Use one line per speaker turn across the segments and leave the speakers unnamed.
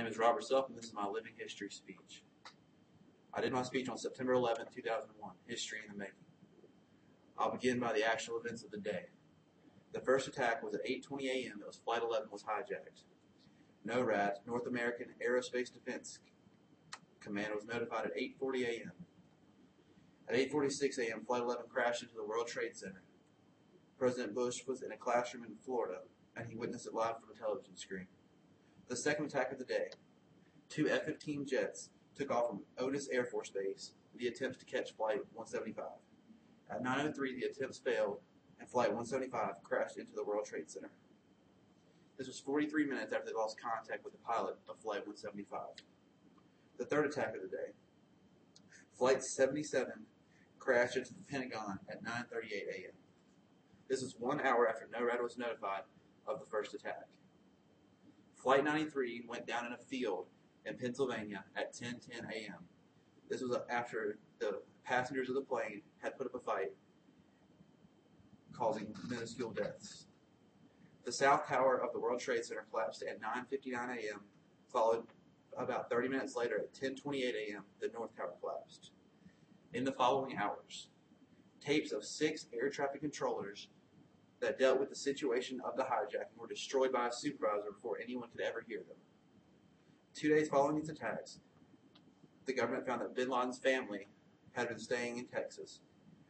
name is Robert Self, and this is my living history speech. I did my speech on September 11, 2001, History in the Making. I'll begin by the actual events of the day. The first attack was at 8:20 a.m. It was Flight 11 was hijacked. NORAD, North American Aerospace Defense Command, was notified at 8:40 a.m. At 8:46 a.m., Flight 11 crashed into the World Trade Center. President Bush was in a classroom in Florida, and he witnessed it live from a television screen. The second attack of the day, two F-15 jets took off from Auidence Air Force Base in the attempt to catch Flight 175. At 9:03, the attempts failed, and Flight 175 crashed into the World Trade Center. This was 43 minutes after they lost contact with the pilot of Flight 175. The third attack of the day, Flight 77 crashed into the Pentagon at 9:38 a.m. This was 1 hour after NORAD was notified of the first attack. Flight 93 went down in a field in Pennsylvania at 10:10 a.m. This was after the passengers of the plane had put up a fight, causing minuscule deaths. The South Tower of the World Trade Center collapsed at 9:59 a.m., followed about 30 minutes later at 10:28 a.m., the North Tower collapsed. In the following hours, tapes of 6 air traffic controllers that dealt with the situation of the hijacking were destroyed by a supervisor before anyone could ever hear them. 2 days following these attacks, the government found that bin Laden's family had been staying in Texas.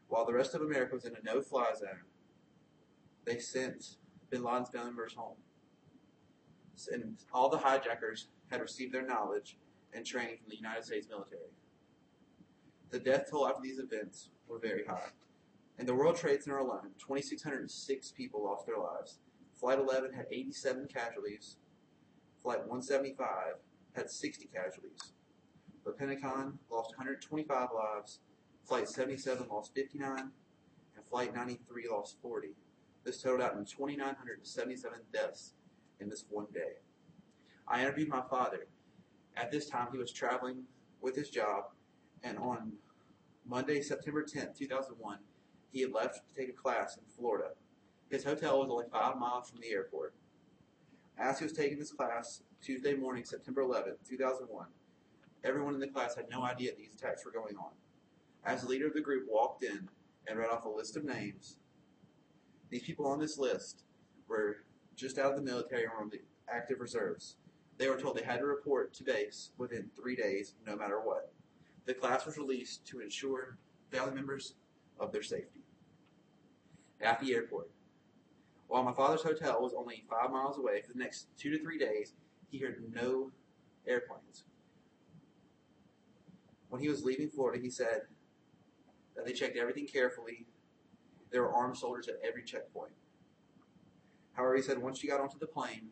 While the rest of America was in a no-fly zone, they sent bin Laden's family members home. And all the hijackers had received their knowledge and training from the United States military. The death toll after these events were very high. In the World Trade Center alone, 2,606 people lost their lives. Flight 11 had 87 casualties. Flight 175 had 60 casualties. The Pentagon lost 125 lives. Flight 77 lost 59, and Flight 93 lost 40. This totaled out in 2,977 deaths in this one day. I interviewed my father. At this time, he was traveling with his job, and on Monday, September 10, 2001, he had left to take a class in Florida. His hotel was only 5 miles from the airport. As he was taking this class, Tuesday morning, September 11, 2001, everyone in the class had no idea these attacks were going on. As the leader of the group walked in and read off a list of names, these people on this list were just out of the military or on the active reserves. They were told they had to report to base within 3 days, no matter what. The class was released to ensure family members of their safety. At the airport, while my father's hotel was only 5 miles away, for the next 2 to 3 days, he heard no airplanes. When he was leaving Florida, he said that they checked everything carefully. There were armed soldiers at every checkpoint. However, he said once you got onto the plane,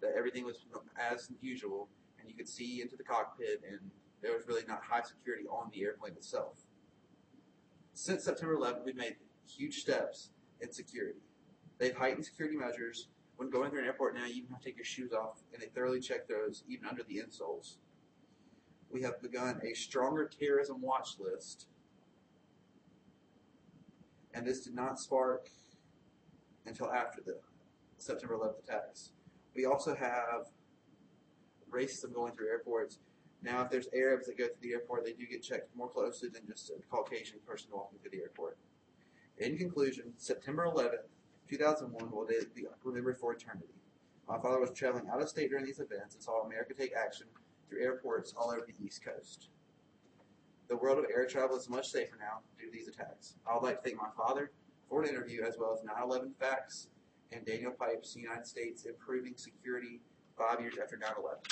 that everything was as usual, and you could see into the cockpit, and there was really not high security on the airplane itself. Since September 11th, we've made huge steps in security. They've heightened security measures. When going through an airport now, you can have to take your shoes off, and they thoroughly check those, even under the insoles. We have begun a stronger terrorism watch list, and this did not spark until after the September 11th attacks. We also have racism going through airports. Now, if there's Arabs that go through the airport, they do get checked more closely than just a Caucasian person walking through the airport. In conclusion, September 11th, 2001 will be remembered for eternity. My father was traveling out of state during these events and saw America take action through airports all over the East Coast. The world of air travel is much safer now due to these attacks. I would like to thank my father for an interview, as well as 9/11 Facts and Daniel Pipe's United States Improving Security 5 years after 9/11.